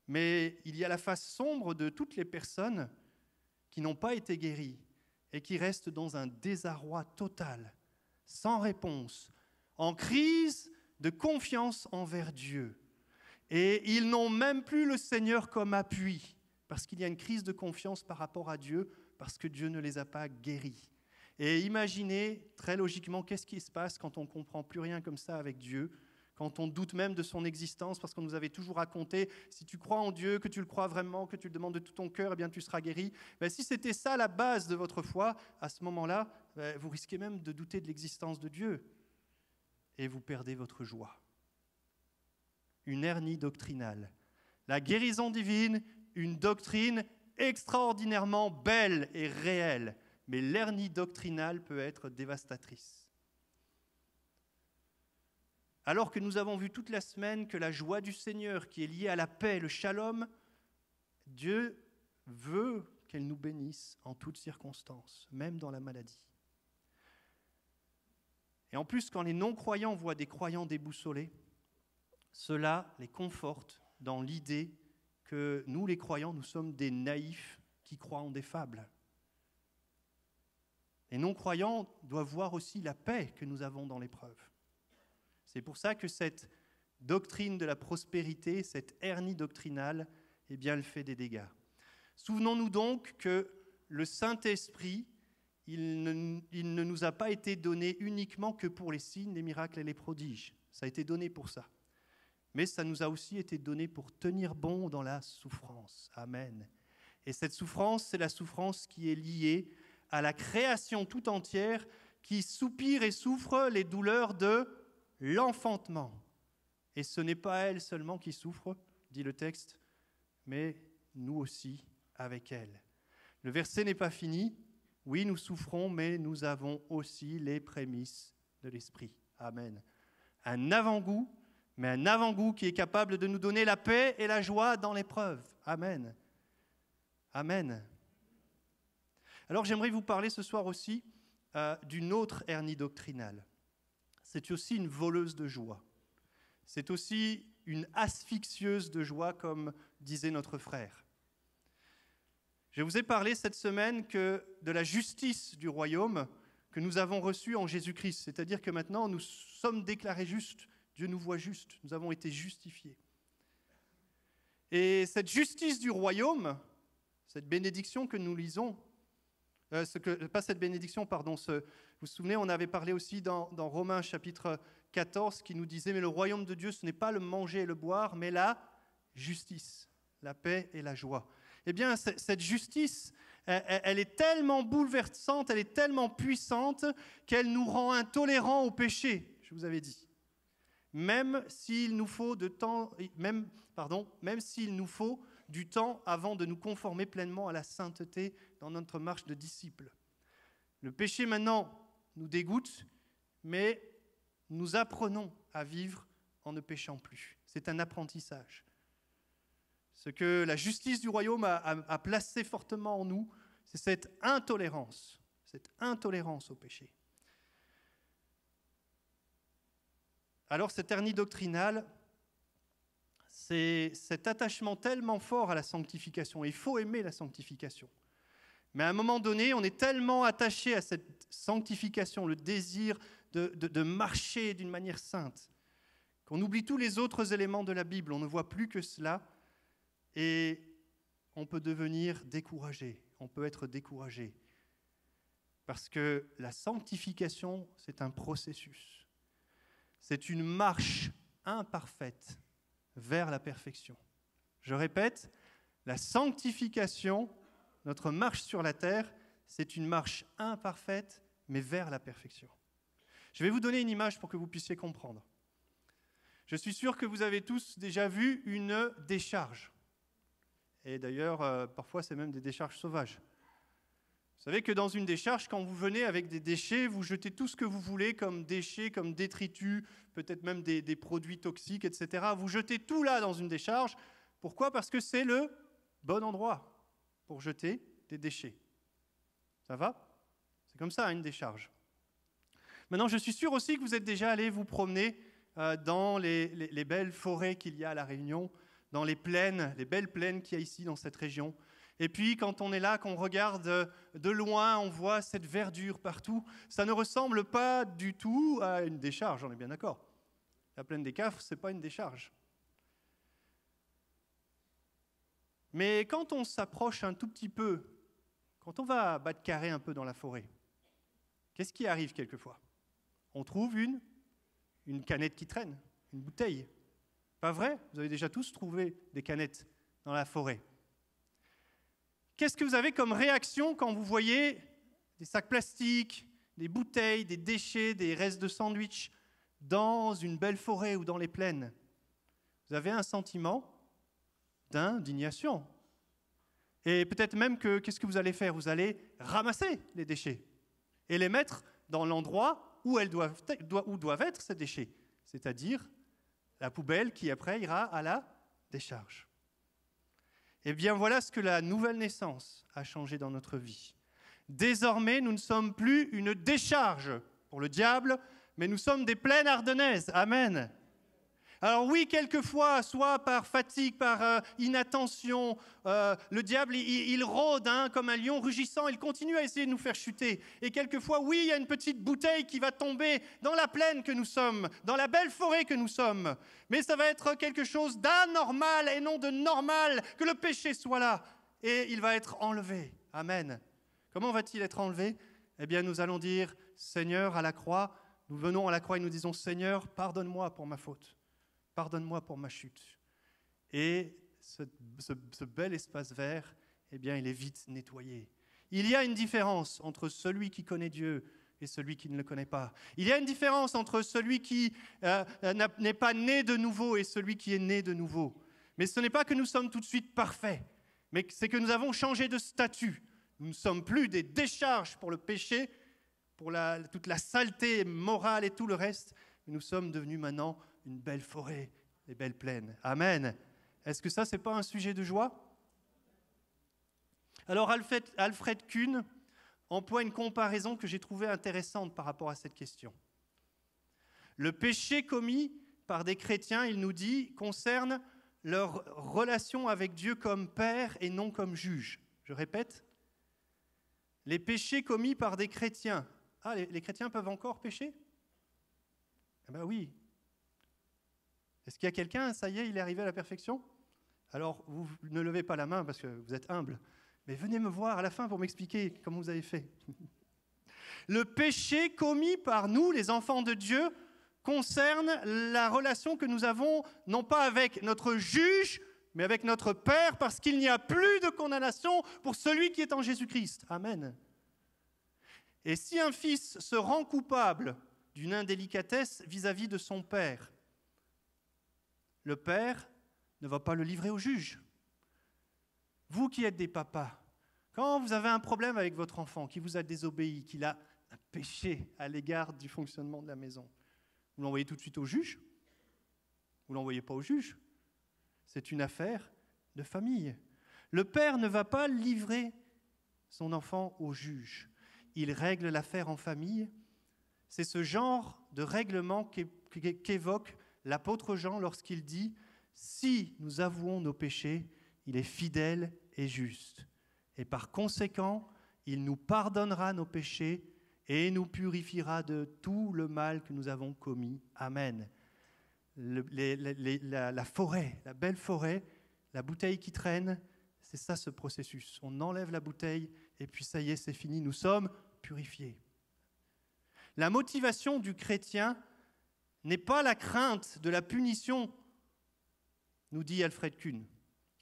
Mais il y a la face sombre de toutes les personnes qui n'ont pas été guéries et qui restent dans un désarroi total, sans réponse, en crise de confiance envers Dieu. Et ils n'ont même plus le Seigneur comme appui, parce qu'il y a une crise de confiance par rapport à Dieu, parce que Dieu ne les a pas guéris. Et imaginez, très logiquement, qu'est-ce qui se passe quand on ne comprend plus rien comme ça avec Dieu, quand on doute même de son existence, parce qu'on nous avait toujours raconté, si tu crois en Dieu, que tu le crois vraiment, que tu le demandes de tout ton cœur, eh bien tu seras guéri. Ben, si c'était ça la base de votre foi, à ce moment-là, vous risquez même de douter de l'existence de Dieu. Et vous perdez votre joie. Une hernie doctrinale. La guérison divine, une doctrine extraordinairement belle et réelle, mais l'hernie doctrinale peut être dévastatrice. Alors que nous avons vu toute la semaine que la joie du Seigneur qui est liée à la paix, le shalom, Dieu veut qu'elle nous bénisse en toutes circonstances, même dans la maladie. Et en plus, quand les non-croyants voient des croyants déboussolés, cela les conforte dans l'idée que nous, les croyants, nous sommes des naïfs qui croient en des fables. Les non-croyants doivent voir aussi la paix que nous avons dans l'épreuve. C'est pour ça que cette doctrine de la prospérité, cette hernie doctrinale, eh bien, elle fait des dégâts. Souvenons-nous donc que le Saint-Esprit, il ne nous a pas été donné uniquement que pour les signes, les miracles et les prodiges. Ça a été donné pour ça. Mais ça nous a aussi été donné pour tenir bon dans la souffrance. Amen. Et cette souffrance, c'est la souffrance qui est liée à la création tout entière qui soupire et souffre les douleurs de l'enfantement. Et ce n'est pas elle seulement qui souffre, dit le texte, mais nous aussi avec elle. Le verset n'est pas fini. Oui, nous souffrons, mais nous avons aussi les prémices de l'Esprit. Amen. Un avant-goût, mais un avant-goût qui est capable de nous donner la paix et la joie dans l'épreuve. Amen. Amen. Alors j'aimerais vous parler ce soir aussi d'une autre hernie doctrinale. C'est aussi une voleuse de joie. C'est aussi une asphyxieuse de joie, comme disait notre frère. Je vous ai parlé cette semaine de la justice du royaume que nous avons reçue en Jésus-Christ. C'est-à-dire que maintenant, nous sommes déclarés justes. Dieu nous voit justes. Nous avons été justifiés. Et cette justice du royaume, cette bénédiction que nous lisons, pas cette bénédiction, pardon, vous vous souvenez, on avait parlé aussi dans Romains chapitre 14 qui nous disait « Mais le royaume de Dieu, ce n'est pas le manger et le boire, mais la justice, la paix et la joie. » Eh bien, cette justice, elle est tellement bouleversante, elle est tellement puissante qu'elle nous rend intolérants au péché, je vous avais dit. Même s'il nous faut du temps avant de nous conformer pleinement à la sainteté dans notre marche de disciples. Le péché maintenant nous dégoûte, mais nous apprenons à vivre en ne péchant plus. C'est un apprentissage. Ce que la justice du royaume a placé fortement en nous, c'est cette intolérance au péché. Alors cette hernie doctrinale, c'est cet attachement tellement fort à la sanctification. Il faut aimer la sanctification. Mais à un moment donné, on est tellement attaché à cette sanctification, le désir de marcher d'une manière sainte, qu'on oublie tous les autres éléments de la Bible. On ne voit plus que cela et on peut devenir découragé. On peut être découragé. Parce que la sanctification, c'est un processus. C'est une marche imparfaite vers la perfection. Je répète, la sanctification, notre marche sur la terre, c'est une marche imparfaite, mais vers la perfection. Je vais vous donner une image pour que vous puissiez comprendre. Je suis sûr que vous avez tous déjà vu une décharge. Et d'ailleurs, parfois, c'est même des décharges sauvages. Vous savez que dans une décharge, quand vous venez avec des déchets, vous jetez tout ce que vous voulez comme déchets, comme détritus, peut-être même des produits toxiques, etc. Vous jetez tout là dans une décharge. Pourquoi ? Parce que c'est le bon endroit pour jeter des déchets. Ça va ? C'est comme ça, une décharge. Maintenant, je suis sûr aussi que vous êtes déjà allé vous promener dans les belles forêts qu'il y a à La Réunion, dans les plaines, les belles plaines qu'il y a ici dans cette région. Et puis, quand on est là, qu'on regarde de loin, on voit cette verdure partout. Ça ne ressemble pas du tout à une décharge, on est bien d'accord. La plaine des Cafres, ce n'est pas une décharge. Mais quand on s'approche un tout petit peu, quand on va à bas de carré un peu dans la forêt, qu'est-ce qui arrive quelquefois ? On trouve une canette qui traîne, une bouteille. Pas vrai ? Vous avez déjà tous trouvé des canettes dans la forêt. Qu'est-ce que vous avez comme réaction quand vous voyez des sacs plastiques, des bouteilles, des déchets, des restes de sandwich dans une belle forêt ou dans les plaines ? Vous avez un sentiment d'indignation. Et peut-être même qu'est-ce que vous allez faire ? Vous allez ramasser les déchets et les mettre dans l'endroit où doivent être ces déchets, c'est-à-dire la poubelle qui après ira à la décharge. Eh bien, voilà ce que la nouvelle naissance a changé dans notre vie. Désormais, nous ne sommes plus une décharge pour le diable, mais nous sommes des plaines ardennaises. Amen. Alors oui, quelquefois, soit par fatigue, par inattention, le diable, il rôde comme un lion rugissant, il continue à essayer de nous faire chuter. Et quelquefois, oui, il y a une petite bouteille qui va tomber dans la plaine que nous sommes, dans la belle forêt que nous sommes. Mais ça va être quelque chose d'anormal et non de normal, que le péché soit là. Et il va être enlevé. Amen. Comment va-t-il être enlevé? Eh bien, nous allons dire, Seigneur, à la croix, nous venons à la croix et nous disons, Seigneur, pardonne-moi pour ma faute. Pardonne-moi pour ma chute. Et ce bel espace vert, eh bien, il est vite nettoyé. Il y a une différence entre celui qui connaît Dieu et celui qui ne le connaît pas. Il y a une différence entre celui qui n'est pas né de nouveau et celui qui est né de nouveau. Mais ce n'est pas que nous sommes tout de suite parfaits, mais c'est que nous avons changé de statut. Nous ne sommes plus des décharges pour le péché, pour toute la saleté morale et tout le reste. Nous sommes devenus maintenant une belle forêt, des belles plaines. Amen. Est-ce que ça, ce n'est pas un sujet de joie? Alors, Alfred Kuhn emploie une comparaison que j'ai trouvée intéressante par rapport à cette question. Le péché commis par des chrétiens, il nous dit, concerne leur relation avec Dieu comme père et non comme juge. Je répète, les péchés commis par des chrétiens. Ah, les chrétiens peuvent encore pécher? Eh bien oui. Est-ce qu'il y a quelqu'un, ça y est, il est arrivé à la perfection? Alors, vous ne levez pas la main parce que vous êtes humble, mais venez me voir à la fin pour m'expliquer comment vous avez fait. Le péché commis par nous, les enfants de Dieu, concerne la relation que nous avons, non pas avec notre juge, mais avec notre Père, parce qu'il n'y a plus de condamnation pour celui qui est en Jésus-Christ. Amen. Et si un fils se rend coupable d'une indélicatesse vis-à-vis de son père, le père ne va pas le livrer au juge. Vous qui êtes des papas, quand vous avez un problème avec votre enfant, qui vous a désobéi, qu'il a un péché à l'égard du fonctionnement de la maison, vous l'envoyez tout de suite au juge? Vous ne l'envoyez pas au juge? C'est une affaire de famille. Le père ne va pas livrer son enfant au juge. Il règle l'affaire en famille. C'est ce genre de règlement qu'évoque l'apôtre Jean lorsqu'il dit « Si nous avouons nos péchés, il est fidèle et juste. Et par conséquent, il nous pardonnera nos péchés et nous purifiera de tout le mal que nous avons commis. » Amen. La forêt, la belle forêt, la bouteille qui traîne, c'est ça ce processus. On enlève la bouteille et puis ça y est, c'est fini, nous sommes purifiés. La motivation du chrétien n'est pas la crainte de la punition, nous dit Alfred Kuhn.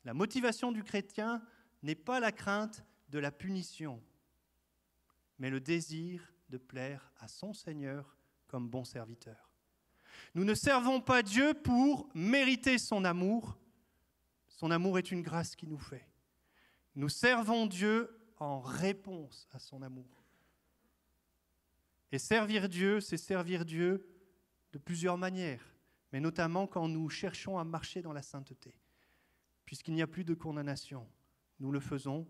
La motivation du chrétien n'est pas la crainte de la punition, mais le désir de plaire à son Seigneur comme bon serviteur. Nous ne servons pas Dieu pour mériter son amour. Son amour est une grâce qu'il nous fait. Nous servons Dieu en réponse à son amour. Et servir Dieu, c'est servir Dieu de plusieurs manières, mais notamment quand nous cherchons à marcher dans la sainteté. Puisqu'il n'y a plus de condamnation, nous le faisons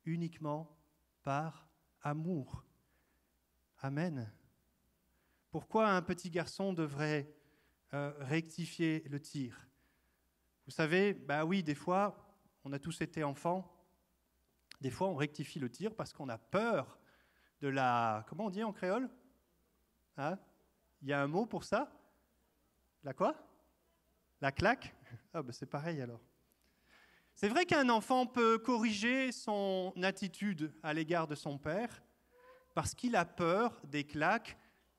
uniquement par amour. Amen. Pourquoi un petit garçon devrait rectifier le tir? Vous savez, oui, des fois, on a tous été enfants, des fois on rectifie le tir parce qu'on a peur de la... Comment on dit en créole? Hein? Il y a un mot pour ça? La quoi? La claque? Ah c'est pareil alors. C'est vrai qu'un enfant peut corriger son attitude à l'égard de son père parce qu'il a peur des claques,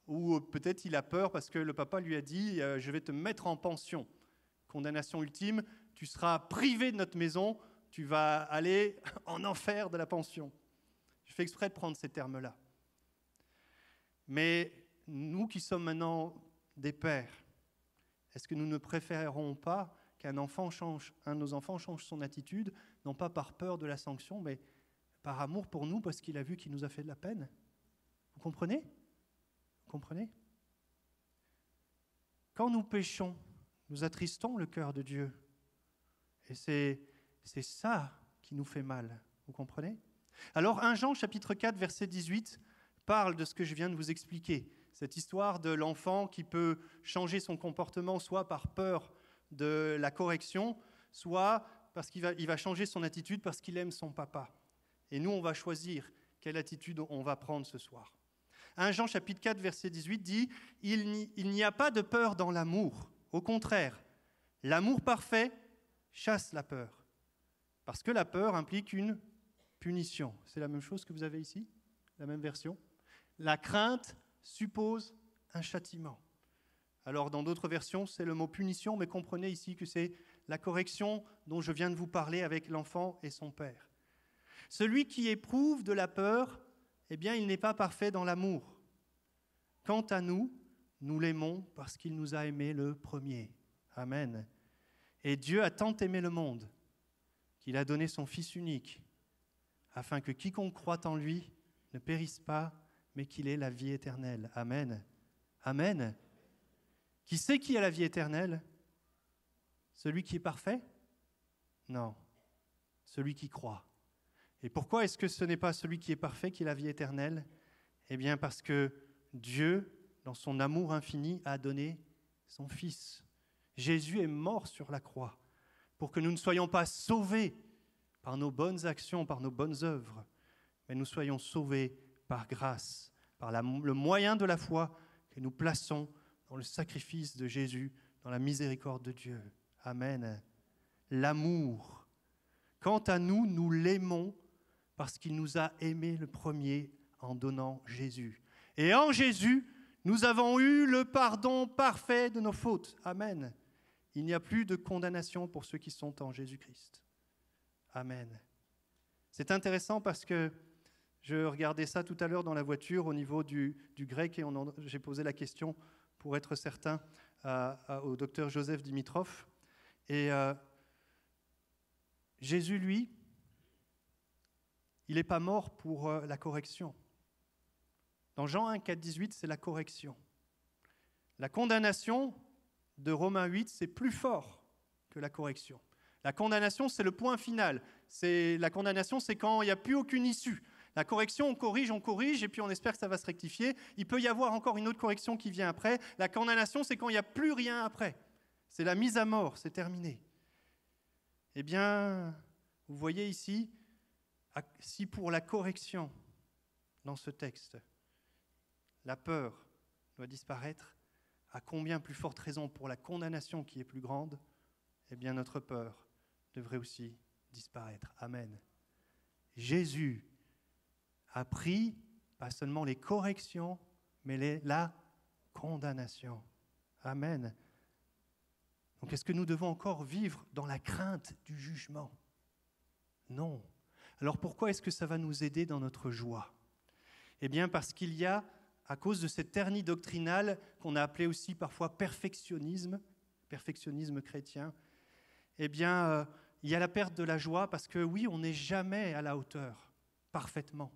ou peut-être il a peur parce que le papa lui a dit « je vais te mettre en pension ». Condamnation ultime, tu seras privé de notre maison, tu vas aller en enfer de la pension. Je fais exprès de prendre ces termes-là. Mais nous qui sommes maintenant des pères, est-ce que nous ne préférerons pas qu'un de nos enfants change son attitude, non pas par peur de la sanction, mais par amour pour nous, parce qu'il a vu qu'il nous a fait de la peine? Vous comprenez? Vous comprenez? Quand nous péchons, nous attristons le cœur de Dieu. Et c'est ça qui nous fait mal. Vous comprenez? Alors 1 Jean chapitre 4 verset 18 parle de ce que je viens de vous expliquer. Cette histoire de l'enfant qui peut changer son comportement soit par peur de la correction, soit parce qu'il va changer son attitude parce qu'il aime son papa. Et nous, on va choisir quelle attitude on va prendre ce soir. 1 Jean chapitre 4, verset 18 dit « Il n'y a pas de peur dans l'amour. Au contraire, l'amour parfait chasse la peur. Parce que la peur implique une punition. » C'est la même chose que vous avez ici, la même version. La crainte suppose un châtiment. Alors, dans d'autres versions, c'est le mot punition, mais comprenez ici que c'est la correction dont je viens de vous parler avec l'enfant et son père. Celui qui éprouve de la peur, eh bien, il n'est pas parfait dans l'amour. Quant à nous, nous l'aimons parce qu'il nous a aimés le premier. Amen. Et Dieu a tant aimé le monde qu'il a donné son Fils unique, afin que quiconque croit en lui ne périsse pas, mais qu'il ait la vie éternelle. Amen. Amen. Qui sait qui a la vie éternelle? Celui qui est parfait? Non, celui qui croit. Et pourquoi est-ce que ce n'est pas celui qui est parfait qui a la vie éternelle? Eh bien parce que Dieu, dans son amour infini, a donné son Fils. Jésus est mort sur la croix pour que nous ne soyons pas sauvés par nos bonnes actions, par nos bonnes œuvres, mais nous soyons sauvés par grâce, par le moyen de la foi que nous plaçons dans le sacrifice de Jésus, dans la miséricorde de Dieu. Amen. L'amour. Quant à nous, nous l'aimons parce qu'il nous a aimés le premier en donnant Jésus. Et en Jésus, nous avons eu le pardon parfait de nos fautes. Amen. Il n'y a plus de condamnation pour ceux qui sont en Jésus-Christ. Amen. C'est intéressant parce que je regardais ça tout à l'heure dans la voiture au niveau du grec et j'ai posé la question pour être certain au docteur Joseph Dimitrov. Et Jésus, lui, il n'est pas mort pour la correction. Dans Jean 1, 4, 18, c'est la correction. La condamnation de Romains 8, c'est plus fort que la correction. La condamnation, c'est le point final. La condamnation, c'est quand il n'y a plus aucune issue. La correction, on corrige, et puis on espère que ça va se rectifier. Il peut y avoir encore une autre correction qui vient après. La condamnation, c'est quand il n'y a plus rien après. C'est la mise à mort, c'est terminé. Eh bien, vous voyez ici, si pour la correction, dans ce texte, la peur doit disparaître, à combien plus forte raison pour la condamnation qui est plus grande, eh bien notre peur devrait aussi disparaître. Amen. Jésus a pris, pas seulement les corrections, mais la condamnation. Amen. Donc est-ce que nous devons encore vivre dans la crainte du jugement? Non. Alors pourquoi est-ce que ça va nous aider dans notre joie? Eh bien parce qu'il y a, à cause de cette hernie doctrinale qu'on a appelée aussi parfois perfectionnisme chrétien, eh bien il y a la perte de la joie parce que oui, on n'est jamais à la hauteur, parfaitement.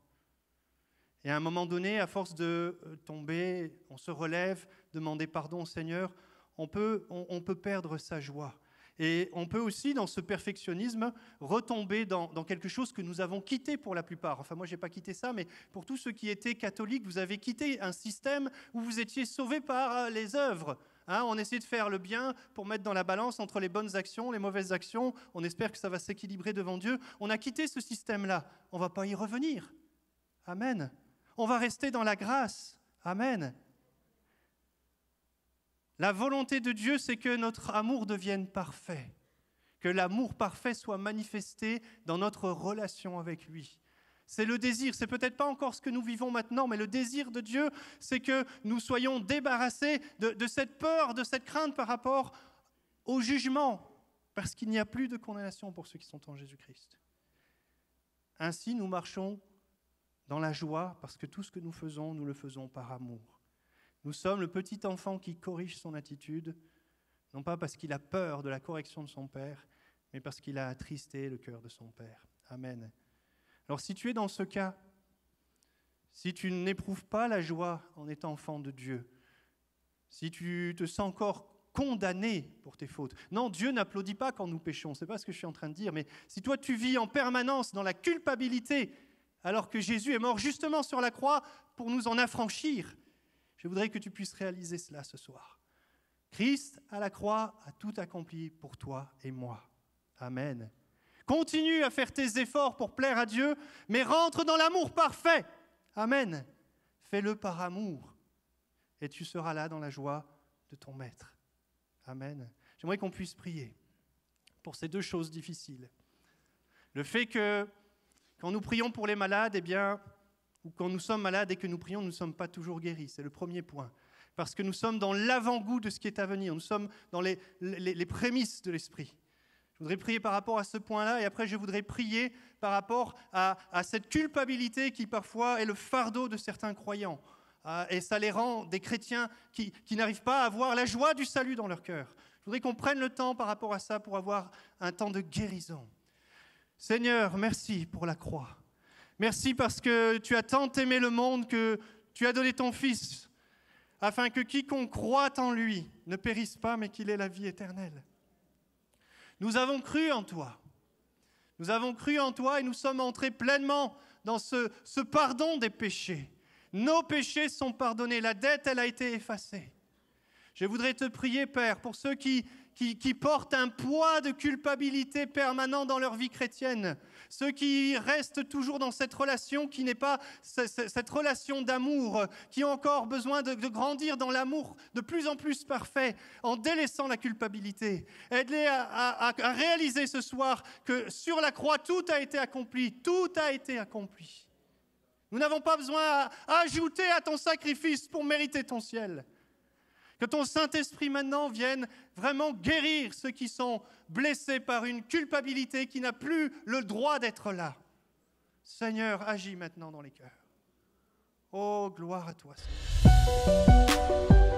Et à un moment donné, à force de tomber, on se relève, demander pardon au Seigneur, on peut perdre sa joie. Et on peut aussi, dans ce perfectionnisme, retomber dans quelque chose que nous avons quitté pour la plupart. Enfin, moi, je n'ai pas quitté ça, mais pour tous ceux qui étaient catholiques, vous avez quitté un système où vous étiez sauvés par les œuvres. On essaie de faire le bien pour mettre dans la balance entre les bonnes actions, les mauvaises actions. On espère que ça va s'équilibrer devant Dieu. On a quitté ce système-là. On ne va pas y revenir. Amen. On va rester dans la grâce. Amen. La volonté de Dieu, c'est que notre amour devienne parfait, que l'amour parfait soit manifesté dans notre relation avec lui. C'est le désir, c'est peut-être pas encore ce que nous vivons maintenant, mais le désir de Dieu, c'est que nous soyons débarrassés de cette peur, de cette crainte par rapport au jugement, parce qu'il n'y a plus de condamnation pour ceux qui sont en Jésus-Christ. Ainsi, nous marchons dans la joie, parce que tout ce que nous le faisons par amour. Nous sommes le petit enfant qui corrige son attitude, non pas parce qu'il a peur de la correction de son père, mais parce qu'il a attristé le cœur de son père. Amen. Alors si tu es dans ce cas, si tu n'éprouves pas la joie en étant enfant de Dieu, si tu te sens encore condamné pour tes fautes, non, Dieu n'applaudit pas quand nous péchons, ce n'est pas ce que je suis en train de dire, mais si toi tu vis en permanence dans la culpabilité, alors que Jésus est mort justement sur la croix pour nous en affranchir, Je voudrais que tu puisses réaliser cela ce soir. Christ, à la croix, a tout accompli pour toi et moi. Amen. Continue à faire tes efforts pour plaire à Dieu, mais rentre dans l'amour parfait. Amen. Fais-le par amour, et tu seras là dans la joie de ton Maître. Amen. J'aimerais qu'on puisse prier pour ces deux choses difficiles. Le fait que, quand nous prions pour les malades, ou quand nous sommes malades et que nous prions, nous ne sommes pas toujours guéris. C'est le premier point. Parce que nous sommes dans l'avant-goût de ce qui est à venir. Nous sommes dans les prémices de l'esprit. Je voudrais prier par rapport à ce point-là, et après je voudrais prier par rapport à cette culpabilité qui parfois est le fardeau de certains croyants. Et ça les rend des chrétiens qui n'arrivent pas à avoir la joie du salut dans leur cœur. Je voudrais qu'on prenne le temps par rapport à ça pour avoir un temps de guérison. Seigneur, merci pour la croix. Merci parce que tu as tant aimé le monde que tu as donné ton Fils, afin que quiconque croit en lui ne périsse pas, mais qu'il ait la vie éternelle. Nous avons cru en toi. Nous avons cru en toi et nous sommes entrés pleinement dans ce pardon des péchés. Nos péchés sont pardonnés. La dette, elle a été effacée. Je voudrais te prier, Père, pour ceux qui portent un poids de culpabilité permanent dans leur vie chrétienne, ceux qui restent toujours dans cette relation qui n'est pas cette relation d'amour, qui ont encore besoin de grandir dans l'amour de plus en plus parfait, en délaissant la culpabilité. Aide-les à réaliser ce soir que sur la croix, tout a été accompli, tout a été accompli. Nous n'avons pas besoin à ajouter à ton sacrifice pour mériter ton ciel. Que ton Saint-Esprit maintenant vienne vraiment guérir ceux qui sont blessés par une culpabilité qui n'a plus le droit d'être là. Seigneur, agis maintenant dans les cœurs. Oh, gloire à toi, Seigneur.